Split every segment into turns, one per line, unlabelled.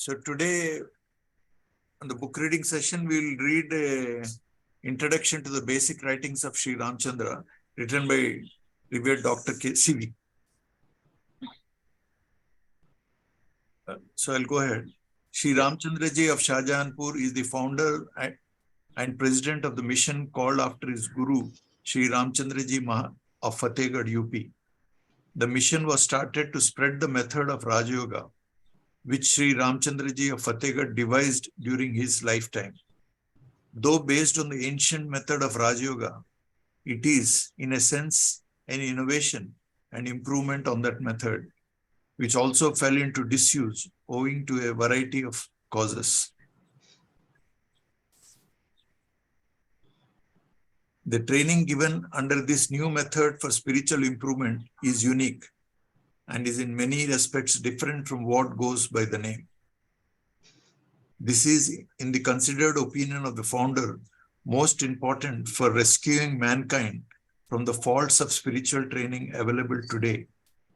So today, on the book reading session, we'll read an introduction to the basic writings of Sri Ramchandra, written by revered Dr. K.C.V. So I'll go ahead. Sri Ramchandraji of Shahjahanpur is the founder and president of the mission called after his guru, Sri Ramchandraji Maharaj of Fatehgarh, UP. The mission was started to spread the method of Raja Yoga, which Sri Ramchandraji of Fatehgarh devised during his lifetime. Though based on the ancient method of Raja Yoga, it is, in a sense, an innovation and improvement on that method, which also fell into disuse owing to a variety of causes. The training given under this new method for spiritual improvement is unique and is in many respects different from what goes by the name. This is, in the considered opinion of the founder, most important for rescuing mankind from the faults of spiritual training available today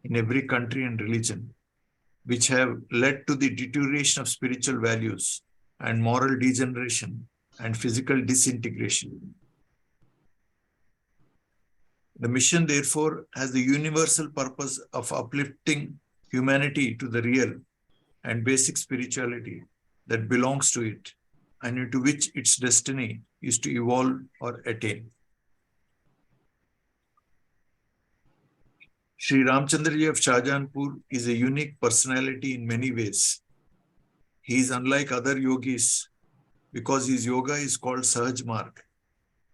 in every country and religion, which have led to the deterioration of spiritual values and moral degeneration and physical disintegration. The mission, therefore, has the universal purpose of uplifting humanity to the real and basic spirituality that belongs to it and into which its destiny is to evolve or attain. Sri Ramchandraji of Shahjahanpur is a unique personality in many ways. He is unlike other yogis because his yoga is called Sahaj Marg,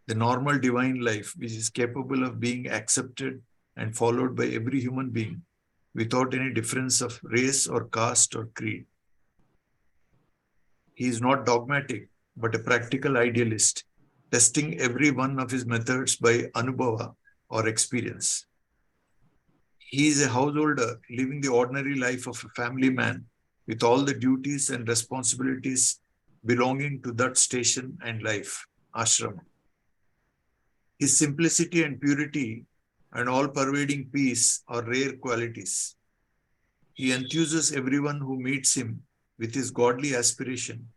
the normal divine life which is capable of being accepted and followed by every human being without any difference of race or caste or creed. He is not dogmatic, but a practical idealist, testing every one of his methods by anubhava or experience. He is a householder living the ordinary life of a family man with all the duties and responsibilities belonging to that station and life, ashrama. His simplicity and purity and all-pervading peace are rare qualities. He enthuses everyone who meets him with his godly aspiration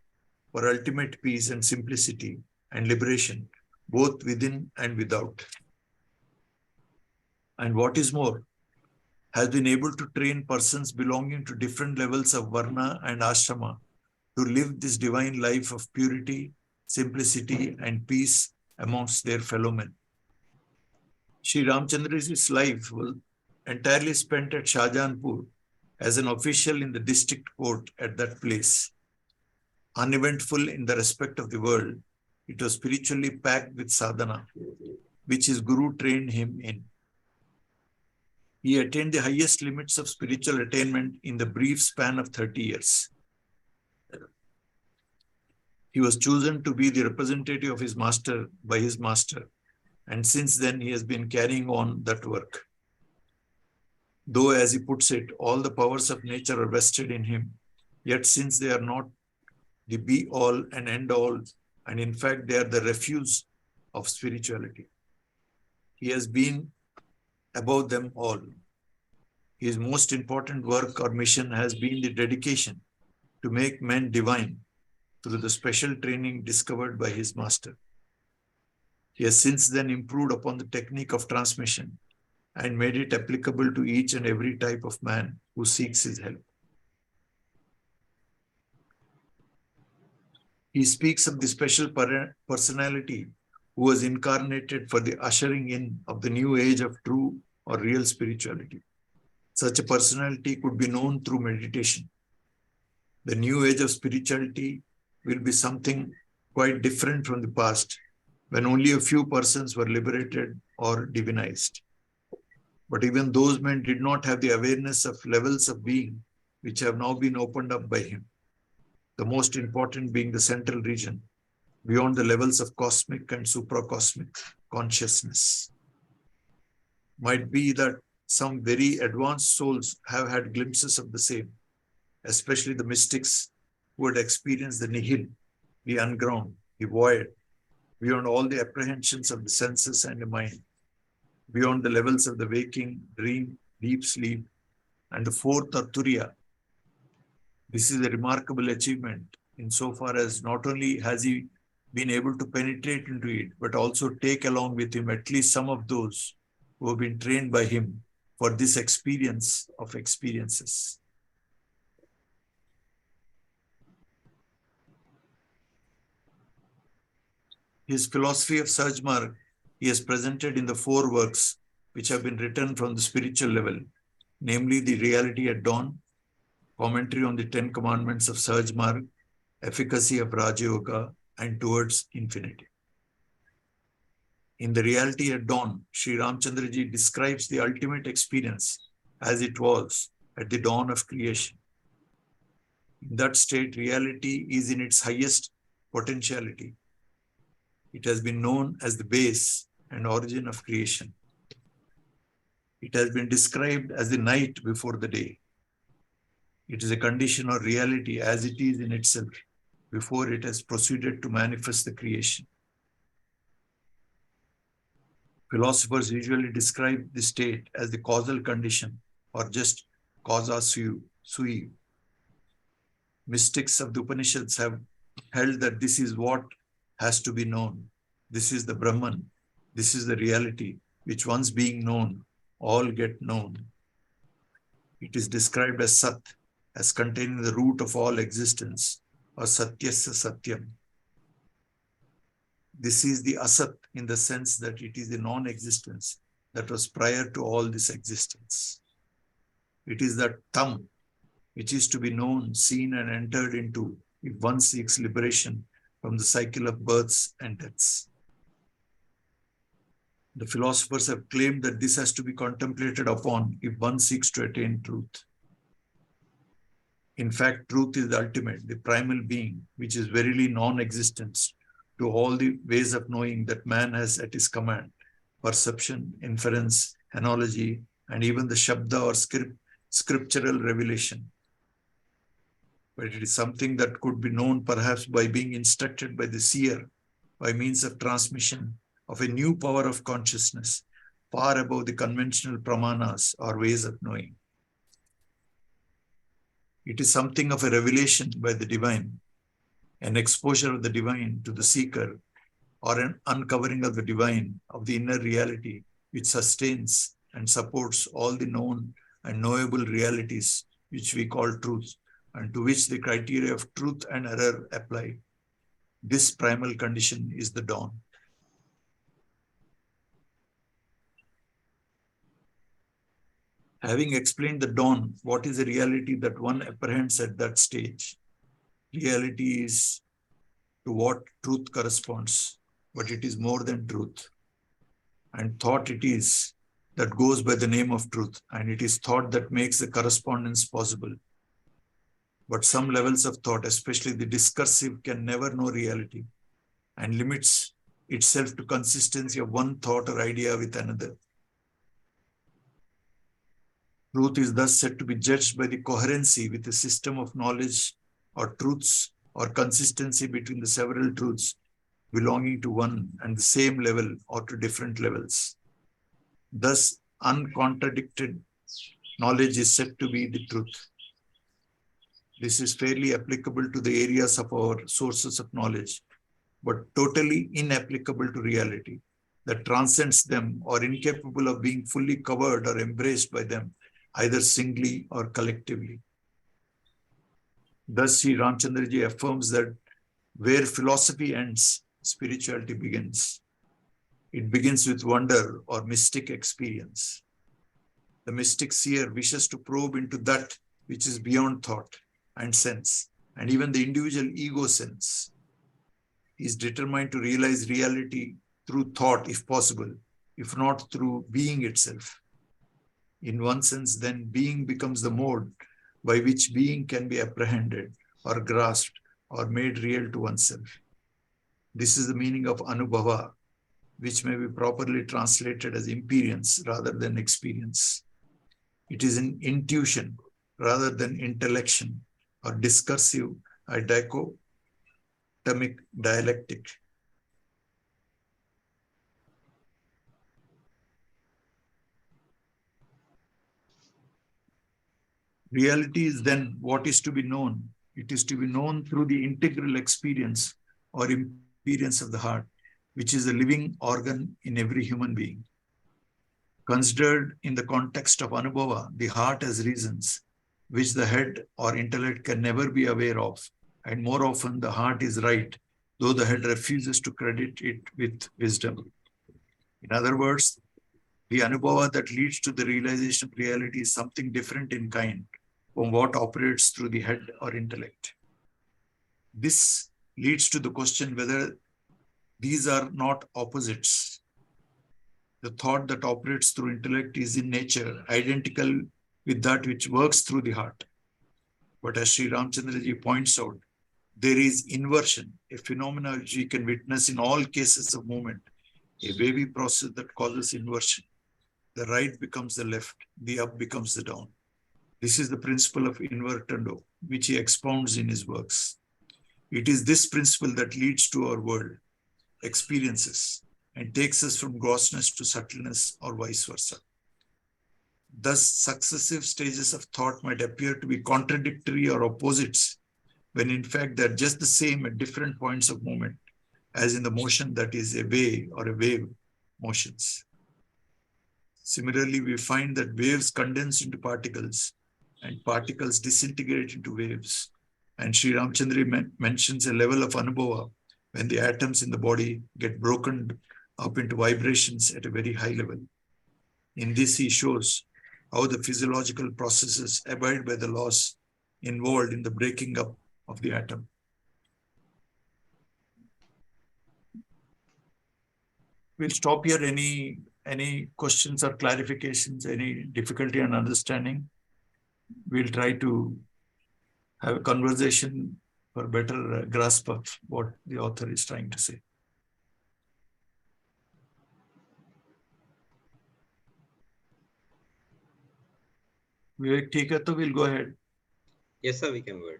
for ultimate peace and simplicity and liberation, both within and without. And what is more, has been able to train persons belonging to different levels of varna and ashrama to live this divine life of purity, simplicity, and peace amongst their fellow men. Sri Ramchandraji's life was entirely spent at Shahjahanpur as an official in the district court at that place. Uneventful in the respect of the world, it was spiritually packed with sadhana, which his guru trained him in. He attained the highest limits of spiritual attainment in the brief span of 30 years. He was chosen to be the representative of his master by his master, and since then he has been carrying on that work. Though, as he puts it, all the powers of nature are vested in him, yet since they are not the be-all and end-all, and in fact they are the refuse of spirituality, he has been above them all. His most important work or mission has been the dedication to make men divine through the special training discovered by his master. He has since then improved upon the technique of transmission and made it applicable to each and every type of man who seeks his help. He speaks of the special personality who was incarnated for the ushering in of the new age of true or real spirituality. Such a personality could be known through meditation. The new age of spirituality will be something quite different from the past, when only a few persons were liberated or divinized. But even those men did not have the awareness of levels of being which have now been opened up by him, the most important being the central region, beyond the levels of cosmic and supracosmic consciousness. Might be that some very advanced souls have had glimpses of the same, especially the mystics who had experienced the nihil, the unground, the void, beyond all the apprehensions of the senses and the mind, beyond the levels of the waking, dream, deep sleep, and the fourth or turiya, This is a remarkable achievement insofar as not only has he been able to penetrate into it, but also take along with him at least some of those who have been trained by him for this experience of experiences. His philosophy of Sajmarg he has presented in the 4 works which have been written from the spiritual level, namely the Reality at Dawn, Commentary on the 10 Commandments of Sajmarg, Efficacy of Raja Yoga, and Towards Infinity. In the Reality at Dawn, Sri Ramchandraji describes the ultimate experience as it was at the dawn of creation. In that state, reality is in its highest potentiality. It has been known as the base and origin of creation. It has been described as the night before the day. It is a condition or reality as it is in itself before it has proceeded to manifest the creation. Philosophers usually describe the state as the causal condition or just causa sui. Mystics of the Upanishads have held that this is what has to be known. This is the Brahman. This is the reality, which once being known, all get known. It is described as Sat, as containing the root of all existence, or Satyasya Satyam. This is the Asat in the sense that it is the non-existence that was prior to all this existence. It is that Tam, which is to be known, seen, and entered into if one seeks liberation from the cycle of births and deaths. The philosophers have claimed that this has to be contemplated upon if one seeks to attain truth. In fact, truth is the ultimate, the primal being, which is verily non-existence to all the ways of knowing that man has at his command: perception, inference, analogy, and even the Shabda or scriptural revelation. But it is something that could be known perhaps by being instructed by the seer by means of transmission of a new power of consciousness far above the conventional pramanas or ways of knowing. It is something of a revelation by the divine, an exposure of the divine to the seeker, or an uncovering of the divine, of the inner reality, which sustains and supports all the known and knowable realities which we call truth, and to which the criteria of truth and error apply. This primal condition is the dawn. Having explained the dawn, what is the reality that one apprehends at that stage? Reality is to what truth corresponds, but it is more than truth. And thought it is that goes by the name of truth, and it is thought that makes the correspondence possible. But some levels of thought, especially the discursive, can never know reality and limits itself to consistency of one thought or idea with another. Truth is thus said to be judged by the coherency with a system of knowledge or truths, or consistency between the several truths belonging to one and the same level or to different levels. Thus, uncontradicted knowledge is said to be the truth. This is fairly applicable to the areas of our sources of knowledge, but totally inapplicable to reality that transcends them or incapable of being fully covered or embraced by them, either singly or collectively. Thus, Sri Ramchandraji affirms that where philosophy ends, spirituality begins. It begins with wonder or mystic experience. The mystic seer wishes to probe into that which is beyond thought and sense, and even the individual ego sense. He is determined to realize reality through thought, if possible, if not through being itself. In one sense, then, being becomes the mode by which being can be apprehended or grasped or made real to oneself. This is the meaning of anubhava, which may be properly translated as imperience rather than experience. It is an intuition rather than intellection or discursive or dichotomic dialectic. Reality is then what is to be known. It is to be known through the integral experience or imperience of the heart, which is a living organ in every human being. Considered in the context of Anubhava, the heart has reasons which the head or intellect can never be aware of, and more often the heart is right, though the head refuses to credit it with wisdom. In other words, the Anubhava that leads to the realization of reality is something different in kind from what operates through the head or intellect. This leads to the question whether these are not opposites. The thought that operates through intellect is in nature identical with that which works through the heart. But as Sri Ramchandraji points out, there is inversion, a phenomenon which we can witness in all cases of movement, a wavy process that causes inversion. The right becomes the left, the up becomes the down. This is the principle of invertendo, which he expounds in his works. It is this principle that leads to our world, experiences, and takes us from grossness to subtleness or vice versa. Thus, successive stages of thought might appear to be contradictory or opposites, when in fact they're just the same at different points of movement, as in the motion that is a way or a wave motions. Similarly, we find that waves condense into particles and particles disintegrate into waves. And Sri Ramchandra mentions a level of anubhava when the atoms in the body get broken up into vibrations at a very high level. In this, he shows how the physiological processes abide by the laws involved in the breaking up of the atom. We'll stop here. Any questions or clarifications, any difficulty in understanding? We'll try to have a conversation for better grasp of what the author is trying to say. Vivek, ठीक है तो we'll go ahead.
Yes, sir, we can go ahead.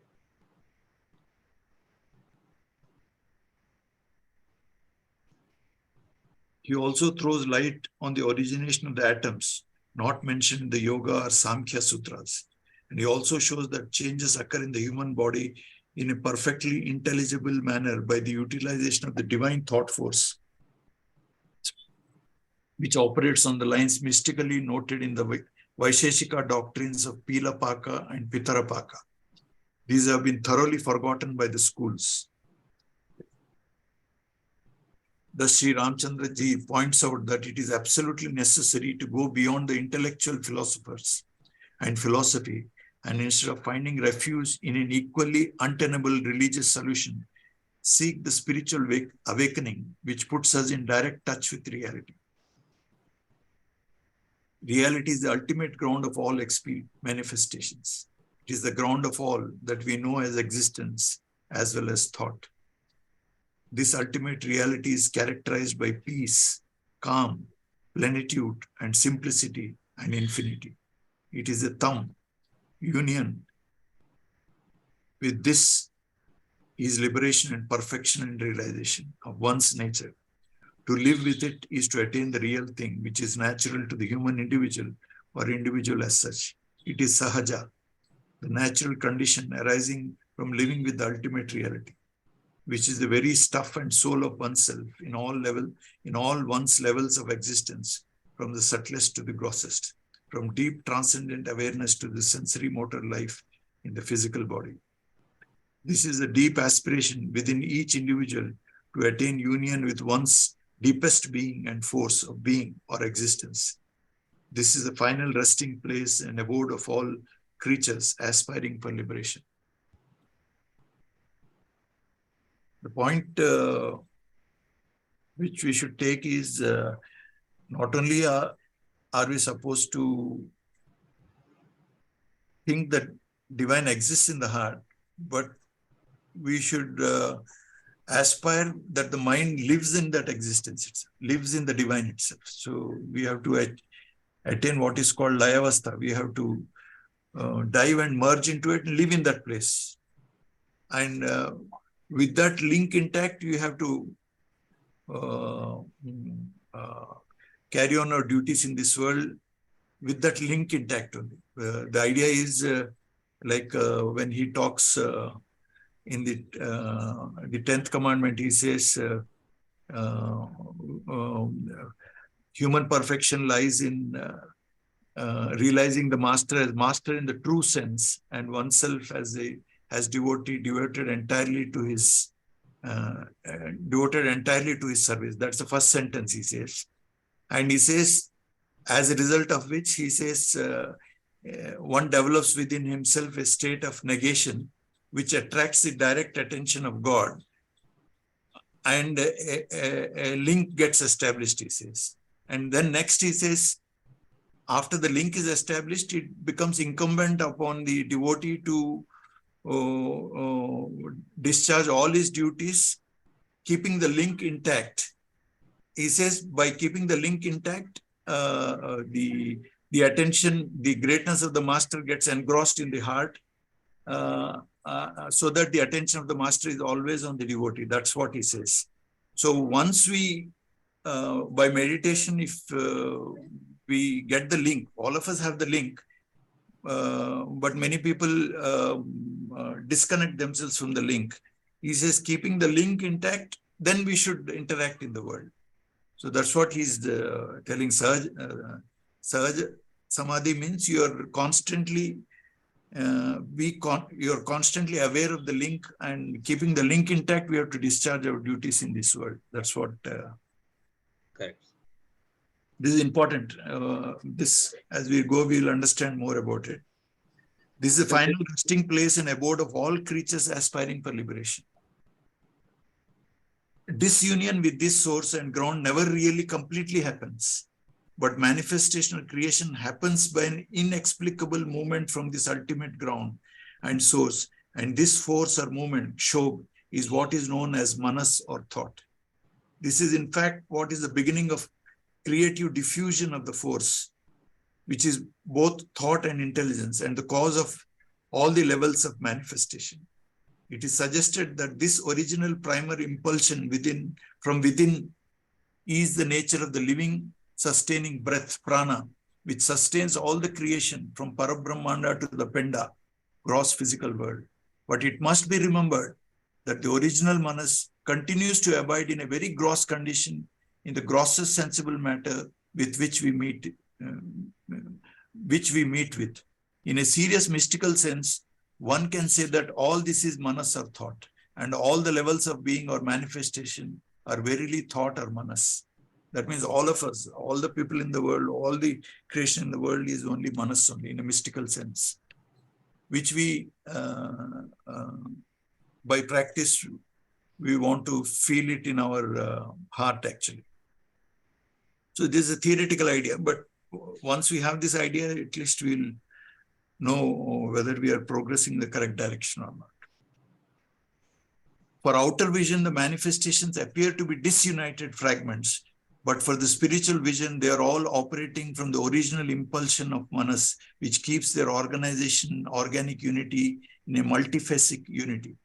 He also throws light on the origination of the atoms, not mentioned in the Yoga or Samkhya Sutras. And he also shows that changes occur in the human body in a perfectly intelligible manner by the utilization of the divine thought force, which operates on the lines mystically noted in the Vaisheshika doctrines of Pilapaka and Pitarapaka. These have been thoroughly forgotten by the schools. Thus, Sri Ramchandraji points out that it is absolutely necessary to go beyond the intellectual philosophers and philosophy, and instead of finding refuge in an equally untenable religious solution, seek the spiritual awakening which puts us in direct touch with reality. Reality is the ultimate ground of all manifestations. It is the ground of all that we know as existence as well as thought. This ultimate reality is characterized by peace, calm, plenitude, and simplicity and infinity. It is a thumb, union. With this is liberation and perfection and realization of one's nature. To live with it is to attain the real thing, which is natural to the human individual or individual as such. It is sahaja, the natural condition arising from living with the ultimate reality, which is the very stuff and soul of oneself in all one's levels of existence, from the subtlest to the grossest, from deep transcendent awareness to the sensory motor life in the physical body. This is the deep aspiration within each individual to attain union with one's deepest being and force of being or existence. This is the final resting place and abode of all creatures aspiring for liberation. The point which we should take is not only are we supposed to think that divine exists in the heart, but we should aspire that the mind lives in that existence itself, lives in the divine itself. So we have to attain what is called layavastha. We have to dive and merge into it and live in that place. And with that link intact, you have to carry on our duties in this world with that link intact only. The idea is Like when he talks in the 10th commandment, he says, uh, human perfection lies in realizing the master as master in the true sense, and oneself as devotee devoted entirely to his service. That's the first sentence he says. And he says, as a result of which he says, one develops within himself a state of negation which attracts the direct attention of God, and a link gets established, he says. And then next he says, after the link is established, it becomes incumbent upon the devotee to discharge all his duties, keeping the link intact. He says, by keeping the link intact, the attention, the greatness of the master gets engrossed in the heart, so that the attention of the master is always on the devotee. That's what he says. So once we, by meditation, if we get the link, all of us have the link, but many people disconnect themselves from the link. He says, keeping the link intact, then we should interact in the world. So that's what he's telling. Sahaj Samadhi means you're constantly you're constantly aware of the link, and keeping the link intact, we have to discharge our duties in this world. That's what.
Correct.
This is important. This, as we go, we'll understand more about it. This is the final resting place and abode of all creatures aspiring for liberation. Disunion with this source and ground never really completely happens, but manifestational creation happens by an inexplicable movement from this ultimate ground and source. And this force or movement, shog, is what is known as manas or thought. This is in fact what is the beginning of creative diffusion of the force, which is both thought and intelligence, and the cause of all the levels of manifestation. It is suggested that this original primal impulsion from within is the nature of the living, sustaining breath, prana, which sustains all the creation from Parabrahmanda to the Penda, gross physical world. But it must be remembered that the original manas continues to abide in a very gross condition in the grossest sensible matter with which we meet with. In a serious mystical sense, one can say that all this is manas or thought, and all the levels of being or manifestation are verily thought or manas. That means all of us, all the people in the world, all the creation in the world is only manas only, in a mystical sense, which we, by practice, we want to feel it in our heart actually. So this is a theoretical idea, but once we have this idea, at least we'll know whether we are progressing in the correct direction or not. For outer vision, the manifestations appear to be disunited fragments, but for the spiritual vision, they are all operating from the original impulsion of manas, which keeps their organic unity in a multiphasic unity.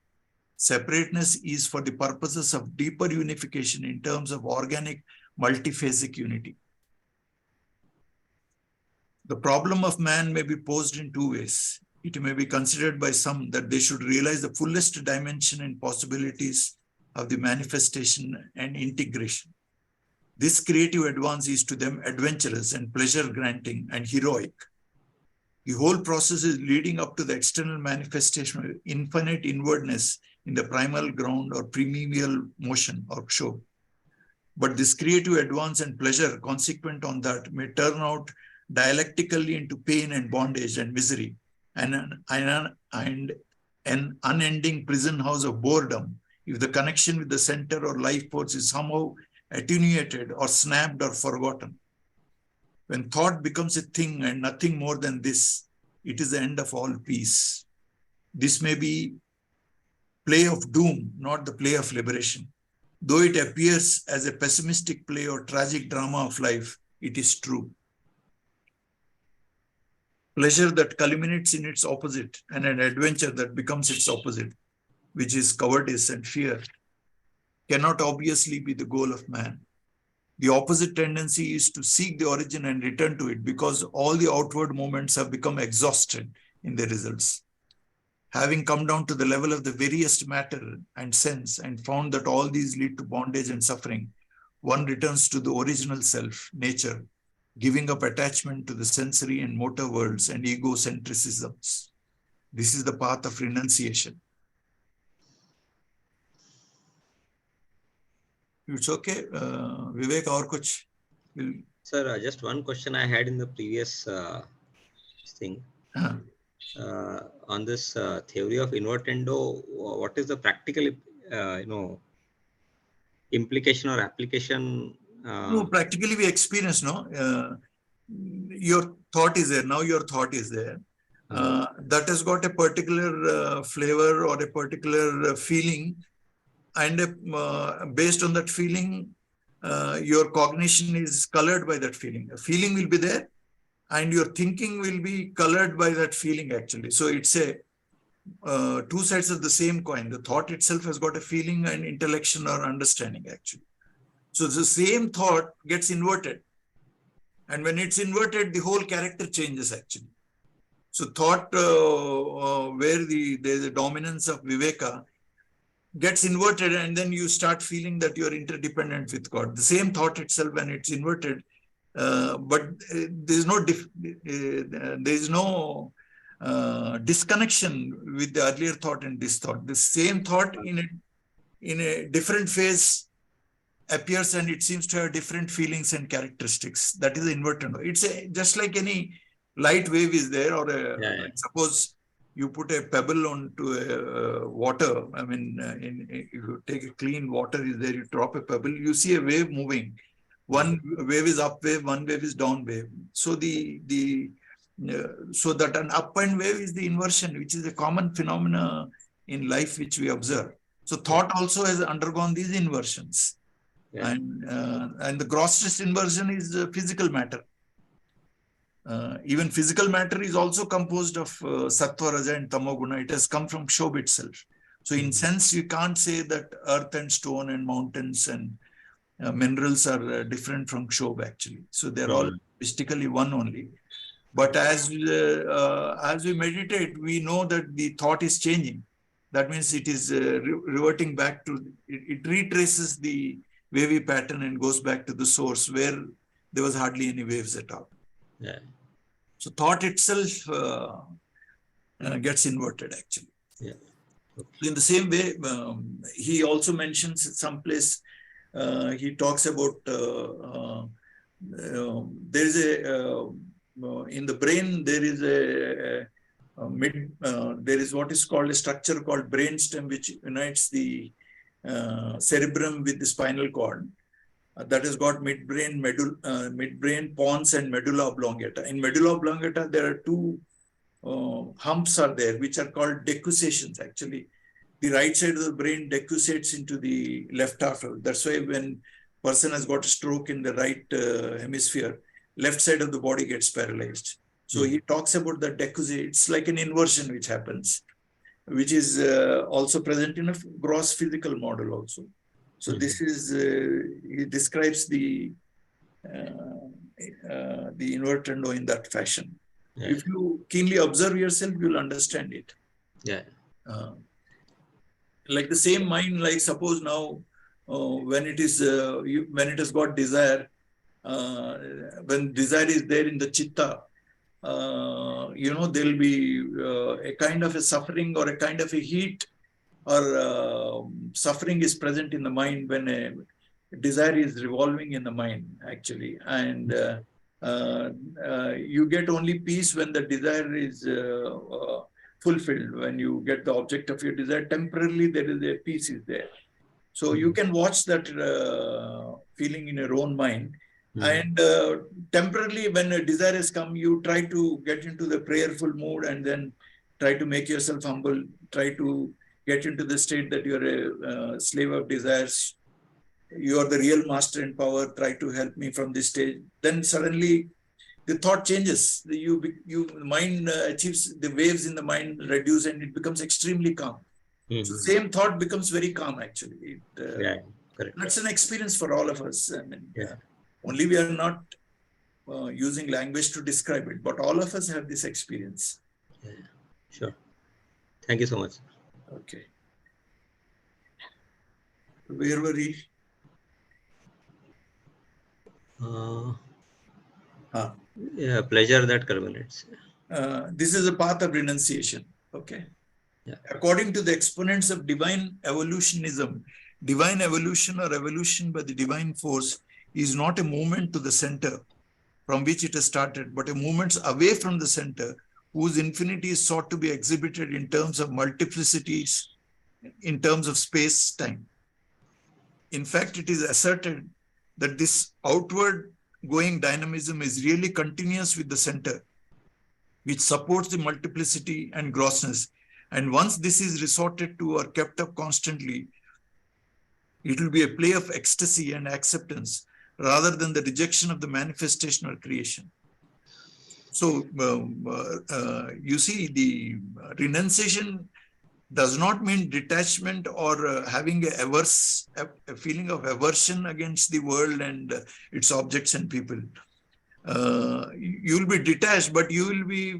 Separateness is for the purposes of deeper unification in terms of organic multiphasic unity. The problem of man may be posed in two ways. It may be considered by some that they should realize the fullest dimension and possibilities of the manifestation and integration. This creative advance is to them adventurous and pleasure-granting and heroic. The whole process is leading up to the external manifestation of infinite inwardness in the primal ground or primeval motion or show. But this creative advance and pleasure consequent on that may turn out dialectically into pain and bondage and misery, and an unending prison house of boredom if the connection with the center or life force is somehow attenuated or snapped or forgotten. When thought becomes a thing and nothing more than this, it is the end of all peace. This may be play of doom, not the play of liberation. Though it appears as a pessimistic play or tragic drama of life, it is true. Pleasure that culminates in its opposite, and an adventure that becomes its opposite, which is cowardice and fear, cannot obviously be the goal of man. The opposite tendency is to seek the origin and return to it, because all the outward movements have become exhausted in their results. Having come down to the level of the veriest matter and sense and found that all these lead to bondage and suffering, one returns to the original self, nature, giving up attachment to the sensory and motor worlds and egocentricisms. This is the path of renunciation. It's okay. Vivek, or kuch?
Sir, just one question I had in the previous thing. On this theory of invertendo, what is the practical, implication or application?
No, practically we experience, no? Your thought is there. Now your thought is there. That has got a particular flavor or a particular feeling. And based on that feeling, your cognition is colored by that feeling. A feeling will be there and your thinking will be colored by that feeling actually. So it's a two sides of the same coin. The thought itself has got a feeling and intellection or understanding actually. So the same thought gets inverted. And when it's inverted, the whole character changes actually. So thought where there's a dominance of Viveka gets inverted, and then you start feeling that you are interdependent with God. The same thought itself, when it's inverted, but there's no disconnection with the earlier thought and this thought. The same thought in a different phase appears, and it seems to have different feelings and characteristics. That is the inverted. It's just like any light wave is there, or suppose you put a pebble onto water. I mean, if you take a clean water is there, you drop a pebble, you see a wave moving. One wave is up wave, one wave is down wave. So so that an up and wave is the inversion, which is a common phenomena in life which we observe. So thought also has undergone these inversions. And the grossest inversion is physical matter. Even physical matter is also composed of sattva, raja and tamoguna. It has come from Kshobh itself. So in sense, you can't say that earth and stone and mountains and minerals are different from Kshobh actually. So they're all mystically one only. But as we meditate, we know that the thought is changing. That means it is reverting back to, it retraces the wavy pattern and goes back to the source where there was hardly any waves at all. So thought itself gets inverted actually. In the same way, he also mentions someplace, he talks about there is in the brain there is there is what is called a structure called brainstem, which unites the cerebrum with the spinal cord. That has got midbrain, pons, and medulla oblongata. In medulla oblongata, there are two humps are there, which are called decussations. Actually, the right side of the brain decussates into the left half. That's why when person has got a stroke in the right hemisphere, left side of the body gets paralyzed. So he talks about the decussate. It's like an inversion which happens, which is also present in a gross physical model also. So this is, he describes the invertendo in that fashion. If you keenly observe yourself, you'll understand it. Like the same mind, like suppose now, when it is, when it has got desire, when desire is there in the chitta, there'll be a kind of a suffering or a kind of a heat or suffering is present in the mind when a desire is revolving in the mind actually. And you get only peace when the desire is fulfilled. When you get the object of your desire, temporarily there is a peace is there. So you can watch that feeling in your own mind. And temporarily when a desire has come, you try to get into the prayerful mood and then try to make yourself humble, try to get into the state that you're a slave of desires. You are the real master in power. Try to help me from this stage. Then suddenly the thought changes. The mind achieves, the waves in the mind reduce and it becomes extremely calm. So same thought becomes very calm actually. That's an experience for all of us. I mean, only we are not using language to describe it, but all of us have this experience.
Sure. Thank you so much.
Okay. Where were we?
Yeah, pleasure that culminates.
This is a path of renunciation. Okay.
Yeah.
According to the exponents of divine evolutionism, divine evolution or evolution by the divine force is not a movement to the center from which it has started, but a movement away from the center, whose infinity is sought to be exhibited in terms of multiplicities, in terms of space-time. In fact, it is asserted that this outward going dynamism is really continuous with the center, which supports the multiplicity and grossness. And once this is resorted to or kept up constantly, it will be a play of ecstasy and acceptance rather than the rejection of the manifestation or creation. So you see, the renunciation does not mean detachment or having a feeling of aversion against the world and its objects and people. You will be detached, but you will be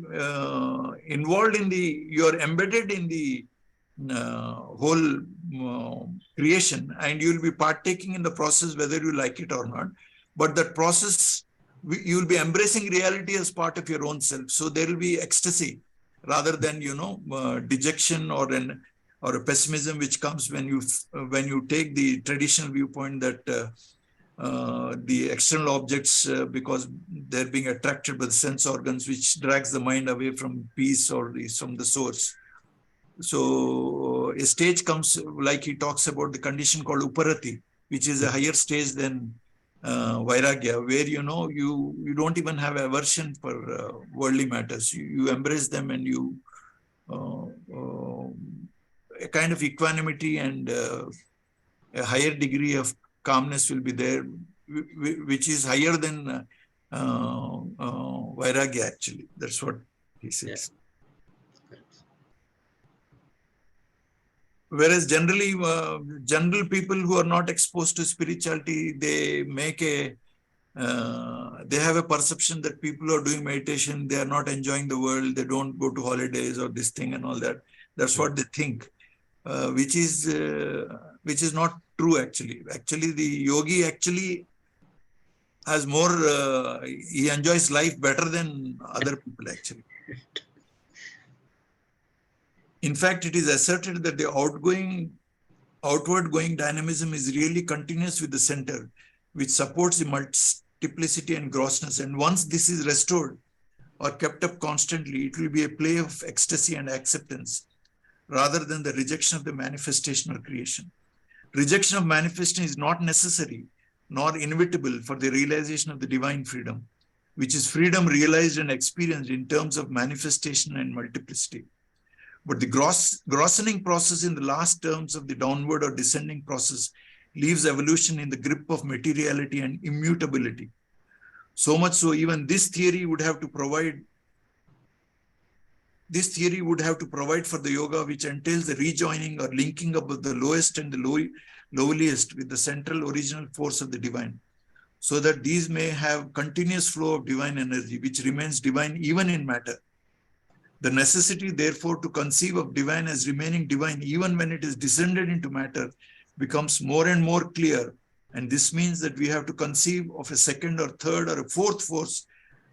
involved in you are embedded in the whole creation, and you will be partaking in the process whether you like it or not. But that process, you will be embracing reality as part of your own self. So there will be ecstasy rather than dejection or a pessimism which comes when you take the traditional viewpoint that the external objects, because they're being attracted by the sense organs, which drags the mind away from peace or from the source. So a stage comes, like he talks about the condition called uparati, which is a higher stage than vairagya, where you don't even have aversion for worldly matters. You embrace them, and you a kind of equanimity and a higher degree of calmness will be there, which is higher than vairagya, actually. That's what he says.
Yeah.
Whereas generally, general people who are not exposed to spirituality, they have a perception that people who are doing meditation, they are not enjoying the world, they don't go to holidays or this thing and all that. That's what they think, which is not true, actually. Actually, the yogi actually has more, he enjoys life better than other people, actually. In fact, it is asserted that the outward going dynamism is really continuous with the center, which supports the multiplicity and grossness. And once this is restored or kept up constantly, it will be a play of ecstasy and acceptance rather than the rejection of the manifestation or creation. Rejection of manifestation is not necessary nor inevitable for the realization of the divine freedom, which is freedom realized and experienced in terms of manifestation and multiplicity. But the grossening process in the last terms of the downward or descending process leaves evolution in the grip of materiality and immutability. So much so, even this theory would have to provide for the yoga, which entails the rejoining or linking up of the lowest and the lowliest with the central original force of the divine, so that these may have continuous flow of divine energy, which remains divine even in matter. The necessity, therefore, to conceive of divine as remaining divine even when it is descended into matter becomes more and more clear. And this means that we have to conceive of a second or third or a fourth force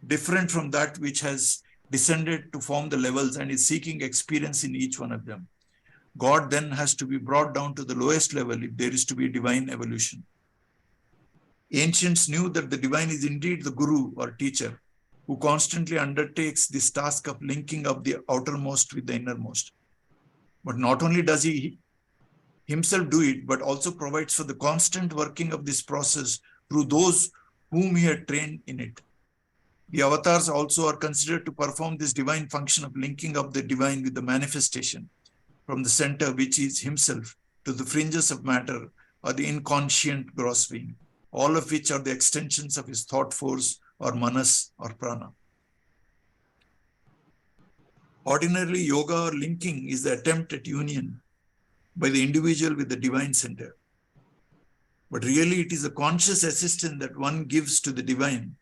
different from that which has descended to form the levels and is seeking experience in each one of them. God then has to be brought down to the lowest level if there is to be divine evolution. Ancients knew that the divine is indeed the guru or teacher, who constantly undertakes this task of linking up the outermost with the innermost. But not only does he himself do it, but also provides for the constant working of this process through those whom he had trained in it. The avatars also are considered to perform this divine function of linking up the divine with the manifestation from the center, which is himself, to the fringes of matter or the inconscient gross being, all of which are the extensions of his thought force or manas or prana. Ordinarily, yoga or linking is the attempt at union by the individual with the divine center. But really, it is a conscious assistance that one gives to the divine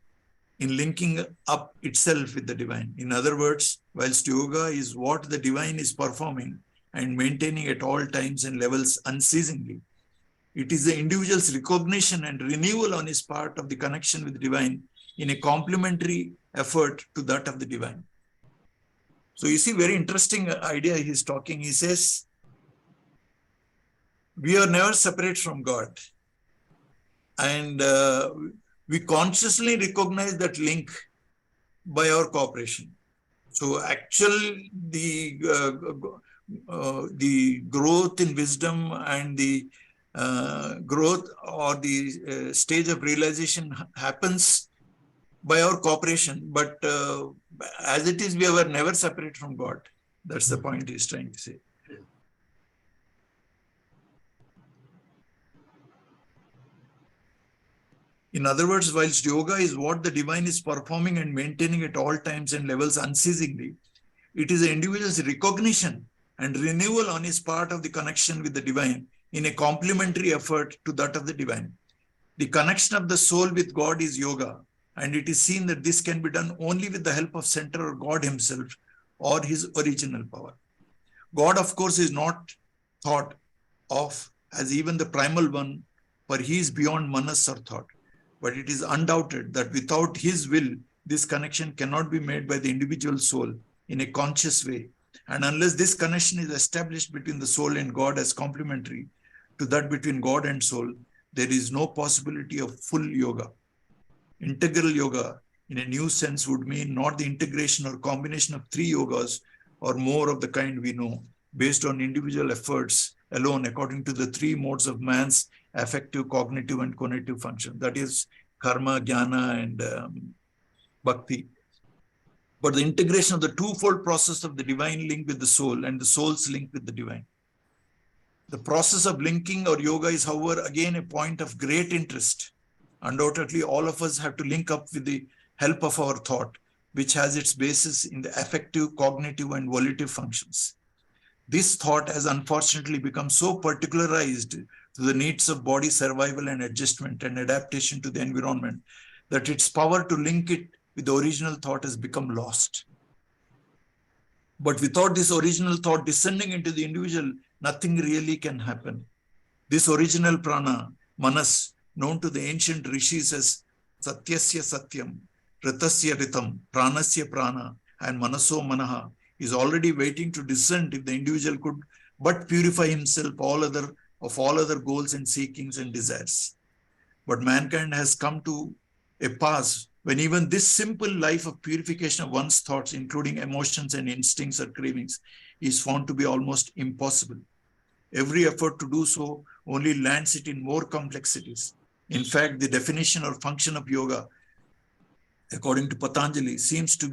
in linking up itself with the divine. In other words, whilst yoga is what the divine is performing and maintaining at all times and levels unceasingly, it is the individual's recognition and renewal on his part of the connection with the divine in a complementary effort to that of the divine. So you see, very interesting idea he's talking. He says, we are never separate from God. And we consciously recognize that link by our cooperation. So actually, the growth in wisdom and the growth or the stage of realization happens by our cooperation. But as it is, we were never separate from God. That's the point he's trying to say. In other words, whilst yoga is what the divine is performing and maintaining at all times and levels unceasingly, it is the individual's recognition and renewal on his part of the connection with the divine in a complementary effort to that of the divine. The connection of the soul with God is yoga, and it is seen that this can be done only with the help of center or God himself or his original power. God, of course, is not thought of as even the primal one, for he is beyond manas or thought. But it is undoubted that without his will, this connection cannot be made by the individual soul in a conscious way. And unless this connection is established between the soul and God as complementary to that between God and soul, there is no possibility of full yoga. Integral yoga, in a new sense, would mean not the integration or combination of three yogas or more of the kind we know, based on individual efforts alone according to the three modes of man's affective, cognitive, and conative function. That is karma, jnana, and bhakti. But the integration of the twofold process of the divine link with the soul and the soul's link with the divine. The process of linking or yoga is, however, again a point of great interest. Undoubtedly, all of us have to link up with the help of our thought, which has its basis in the affective, cognitive, and volitive functions. This thought has unfortunately become so particularized to the needs of body survival and adjustment and adaptation to the environment that its power to link it with the original thought has become lost. But without this original thought descending into the individual, nothing really can happen. This original prana, manas, known to the ancient rishis as satyasya satyam, ritasya ritam, pranasya prana, and manaso manaha, is already waiting to descend if the individual could but purify himself of all other goals and seekings and desires. But mankind has come to a pass when even this simple life of purification of one's thoughts, including emotions and instincts or cravings, is found to be almost impossible. Every effort to do so only lands it in more complexities. In fact, the definition or function of yoga, according to Patanjali, seems to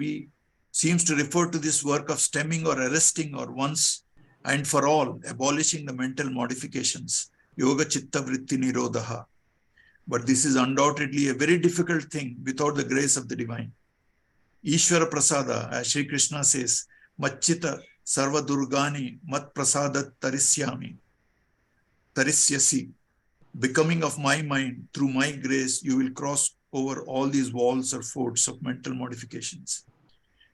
refer to this work of stemming or arresting or once and for all abolishing the mental modifications, yoga chitta vritti nirodha. But this is undoubtedly a very difficult thing without the grace of the divine. Ishvara prasada, as Sri Krishna says, machita sarva durgani mat prasadat tarisyasi. Becoming of my mind, through my grace, you will cross over all these walls or forts of mental modifications.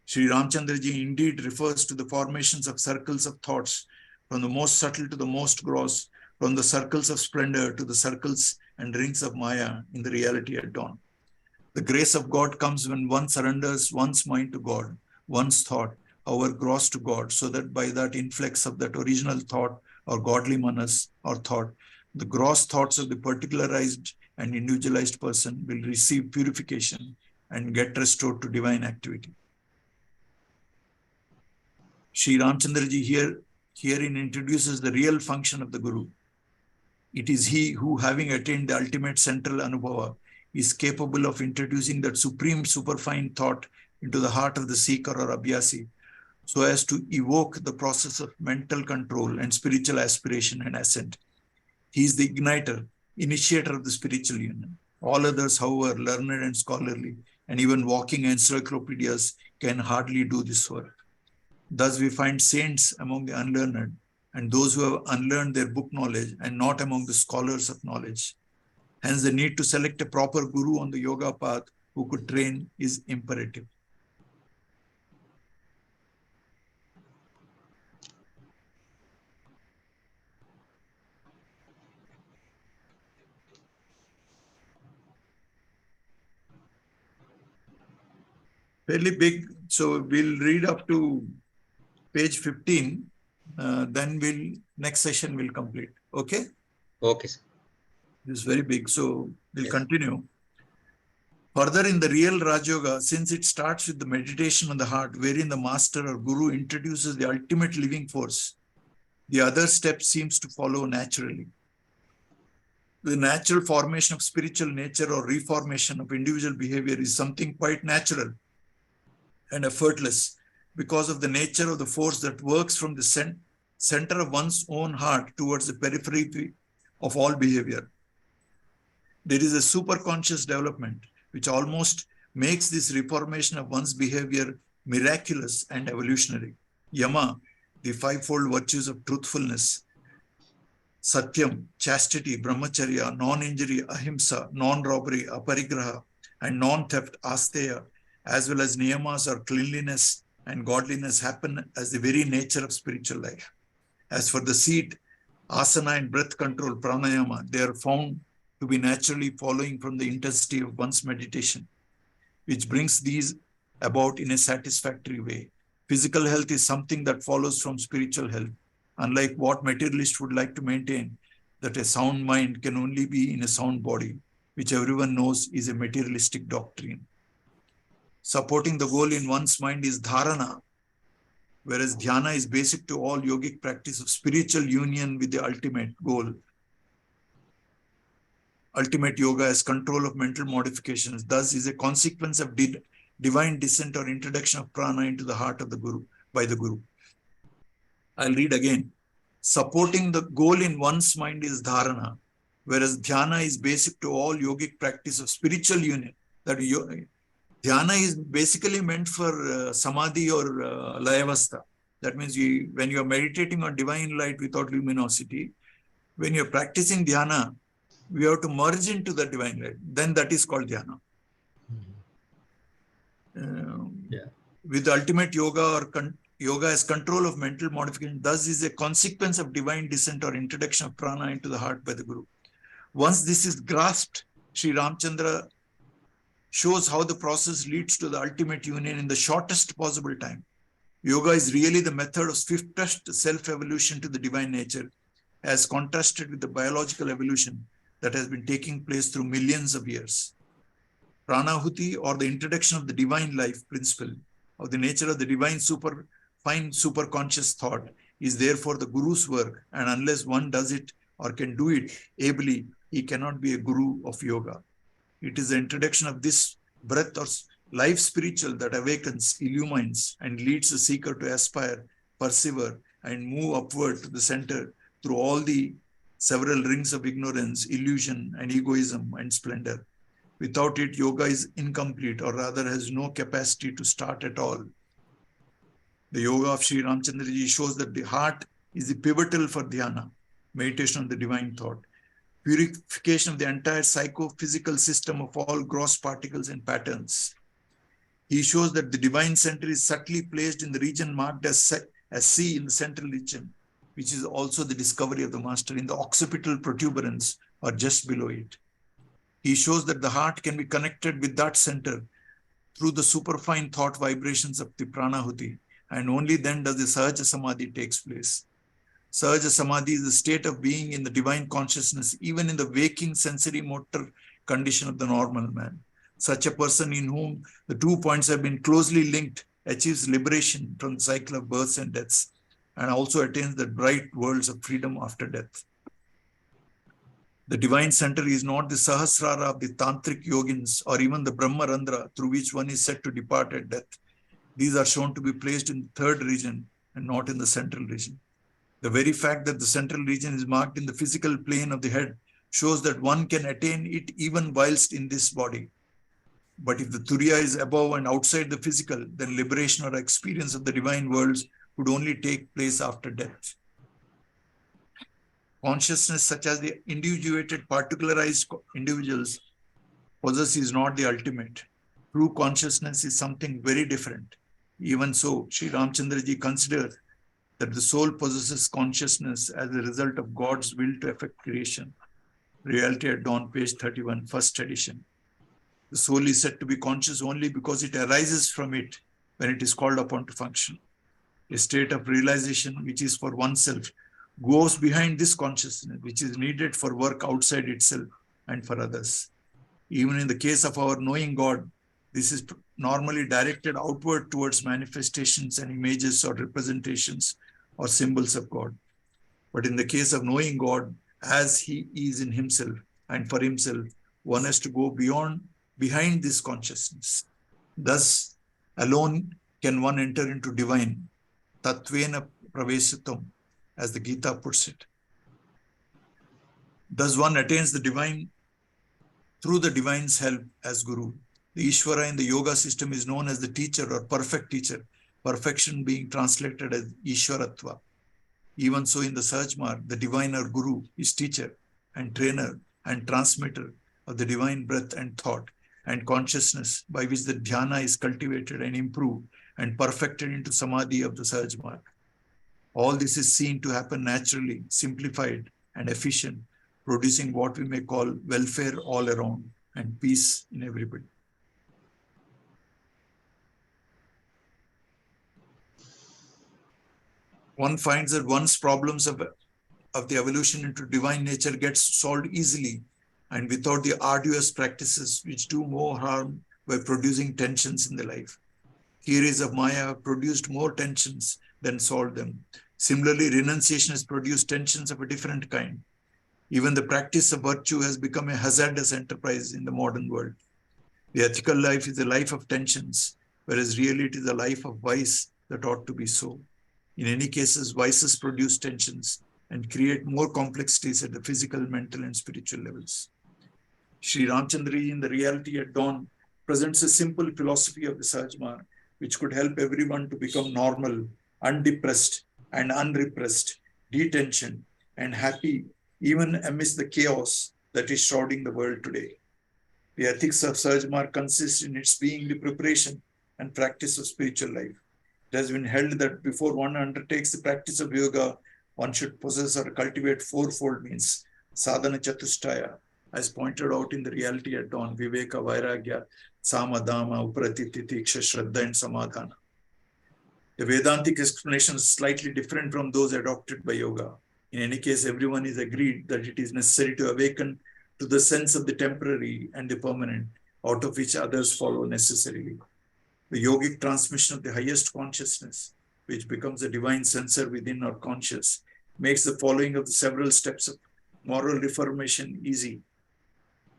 Sri Ramchandraji indeed refers to the formations of circles of thoughts, from the most subtle to the most gross, from the circles of splendor to the circles and rings of Maya in the reality at dawn. The grace of God comes when one surrenders one's mind to God, one's thought, however gross, to God, so that by that influx of that original thought or godly manas or thought, the gross thoughts of the particularized and individualized person will receive purification and get restored to divine activity. Sri Ramchandraji herein introduces the real function of the Guru. It is he who, having attained the ultimate central anubhava, is capable of introducing that supreme superfine thought into the heart of the seeker or abhyasi, so as to evoke the process of mental control and spiritual aspiration and ascent. He is the igniter, initiator of the spiritual union. All others, however, learned and scholarly, and even walking encyclopedias, can hardly do this work. Thus, we find saints among the unlearned, and those who have unlearned their book knowledge, and not among the scholars of knowledge. Hence, the need to select a proper guru on the yoga path who could train is imperative. Fairly big. So we'll read up to page 15. Then next session will complete. Okay.
Okay, sir.
This is very big. So we'll
Yes.
continue. Further, in the real Raj Yoga, since it starts with the meditation on the heart, wherein the master or guru introduces the ultimate living force, the other step seems to follow naturally. The natural formation of spiritual nature or reformation of individual behavior is something quite natural and effortless because of the nature of the force that works from the center of one's own heart towards the periphery of all behavior. There is a superconscious development which almost makes this reformation of one's behavior miraculous and evolutionary. Yama, the fivefold virtues of truthfulness, Satyam, chastity, brahmacharya, non-injury, ahimsa, non-robbery, aparigraha, and non-theft, asteya, as well as niyamas or cleanliness and godliness happen as the very nature of spiritual life. As for the seat, asana and breath control, pranayama, they are found to be naturally following from the intensity of one's meditation, which brings these about in a satisfactory way. Physical health is something that follows from spiritual health, unlike what materialists would like to maintain, that a sound mind can only be in a sound body, which everyone knows is a materialistic doctrine. Supporting the goal in one's mind is dharana, whereas dhyana is basic to all yogic practice of spiritual union with the ultimate goal. Ultimate yoga as control of mental modifications, thus is a consequence of divine descent or introduction of prana into the heart of the guru by the guru. I'll read again. Supporting the goal in one's mind is dharana, whereas dhyana is basic to all yogic practice of spiritual union. That dhyana is basically meant for samadhi or layavastha. That means when you are meditating on divine light without luminosity, when you're practicing dhyana, we have to merge into the divine light. Then that is called dhyana. With the ultimate yoga or yoga as control of mental modification, thus is a consequence of divine descent or introduction of prana into the heart by the guru. Once this is grasped, Sri Ramchandra shows how the process leads to the ultimate union in the shortest possible time. Yoga is really the method of swiftest self-evolution to the divine nature, as contrasted with the biological evolution that has been taking place through millions of years. Pranahuti, or the introduction of the divine life principle of the nature of the divine fine superconscious thought, is therefore the guru's work, and unless one does it or can do it ably, he cannot be a guru of yoga. It is the introduction of this breath or life spiritual that awakens, illumines, and leads the seeker to aspire, persevere, and move upward to the center through all the several rings of ignorance, illusion, and egoism and splendor. Without it, yoga is incomplete, or rather has no capacity to start at all. The yoga of Sri Ramchandraji shows that the heart is the pivotal for dhyana, meditation on the divine thought, purification of the entire psychophysical system of all gross particles and patterns. He shows that the divine center is subtly placed in the region marked as C in the central region, which is also the discovery of the master in the occipital protuberance or just below it. He shows that the heart can be connected with that center through the superfine thought vibrations of the pranahuti, and only then does the sahaja samadhi takes place. Sahaja samadhi is the state of being in the divine consciousness, even in the waking sensory motor condition of the normal man. Such a person in whom the 2 points have been closely linked achieves liberation from the cycle of births and deaths, and also attains the bright worlds of freedom after death. The divine center is not the Sahasrara of the Tantric yogins or even the Brahmarandra through which one is said to depart at death. These are shown to be placed in the third region and not in the central region. The very fact that the central region is marked in the physical plane of the head shows that one can attain it even whilst in this body. But if the Turiya is above and outside the physical, then liberation or experience of the divine worlds would only take place after death. Consciousness such as the individuated, particularized individuals possess is not the ultimate. True consciousness is something very different. Even so, Sri Ramchandraji considers that the soul possesses consciousness as a result of God's will to effect creation. Reality at Dawn, page 31, first edition. The soul is said to be conscious only because it arises from it when it is called upon to function. A state of realization which is for oneself goes behind this consciousness, which is needed for work outside itself and for others. Even in the case of our knowing God, this is normally directed outward towards manifestations and images or representations or symbols of God. But in the case of knowing God as he is in himself and for himself, one has to go behind this consciousness. Thus, alone can one enter into divine, tatvena pravesitam, as the Gita puts it. Thus, one attains the divine through the divine's help as Guru. The Ishvara in the yoga system is known as the teacher or perfect teacher, perfection being translated as Ishwaratva. Even so, in the Sahajmarg, the divine or Guru is teacher and trainer and transmitter of the divine breath and thought and consciousness by which the dhyana is cultivated and improved and perfected into samadhi of the Sahajmarg. All this is seen to happen naturally, simplified and efficient, producing what we may call welfare all around and peace in everybody. One finds that one's problems of the evolution into divine nature gets solved easily and without the arduous practices which do more harm by producing tensions in the life. Theories of Maya have produced more tensions than solved them. Similarly, renunciation has produced tensions of a different kind. Even the practice of virtue has become a hazardous enterprise in the modern world. The ethical life is a life of tensions, whereas really it is a life of vice that ought to be so. In any cases, vices produce tensions and create more complexities at the physical, mental, and spiritual levels. Sri Ramchandraji in the Reality at Dawn presents a simple philosophy of the Sahajmarg, which could help everyone to become normal, undepressed, and unrepressed, detentioned, and happy, even amidst the chaos that is shrouding the world today. The ethics of Sahajmarg consist in its being the preparation and practice of spiritual life. It has been held that before one undertakes the practice of yoga, one should possess or cultivate fourfold means, sadhana chatushtaya, as pointed out in the Reality at Dawn, viveka, vairagya, samadama, upratiti, tiksha, shraddha, and samadhana. The Vedantic explanation is slightly different from those adopted by yoga. In any case, everyone is agreed that it is necessary to awaken to the sense of the temporary and the permanent, out of which others follow necessarily. The yogic transmission of the highest consciousness, which becomes a divine censor within our conscious, makes the following of the several steps of moral reformation easy.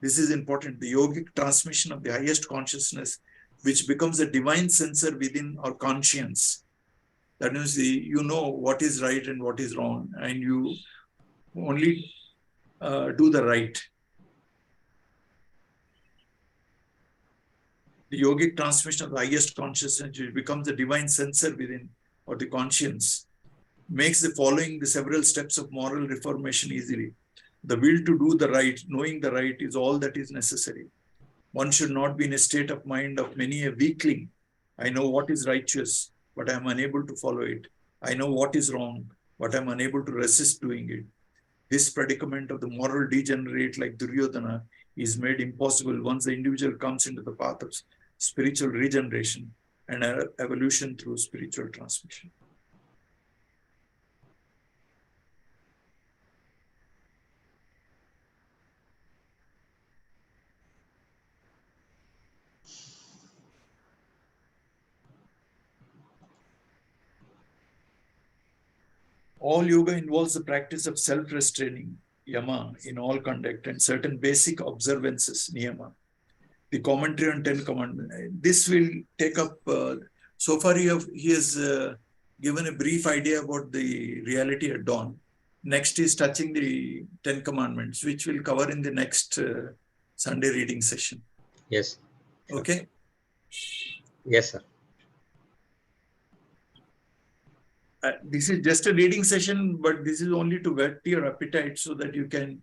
This is important. The yogic transmission of the highest consciousness, which becomes a divine censor within our conscience. That means you know what is right and what is wrong, and you only do the right. The yogic transmission of the highest consciousness, which becomes the divine censor within or the conscience, makes the following the several steps of moral reformation easily. The will to do the right, knowing the right, is all that is necessary. One should not be in a state of mind of many a weakling. I know what is righteous, but I am unable to follow it. I know what is wrong, but I am unable to resist doing it. This predicament of the moral degenerate like Duryodhana is made impossible once the individual comes into the path of spiritual regeneration and evolution through spiritual transmission. All yoga involves the practice of self-restraining, yama, in all conduct and certain basic observances, niyama. The commentary on 10 commandments. This will take up, so far he has given a brief idea about the Reality at Dawn. Next is touching the 10 commandments, which we'll cover in the next Sunday reading session.
Yes.
Okay?
Yes, sir.
This is just a reading session, but this is only to whet your appetite so that you can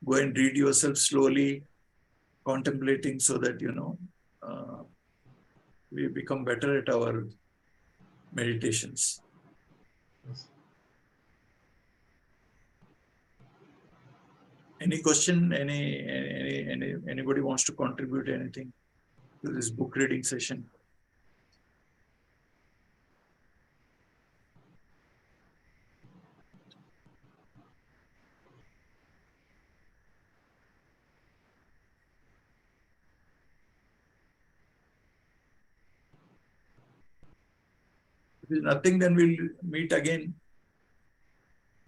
go and read yourself slowly, contemplating, so that, we become better at our meditations.
Yes.
Any question? Anybody wants to contribute anything to this book reading session? If there's nothing, then we'll meet again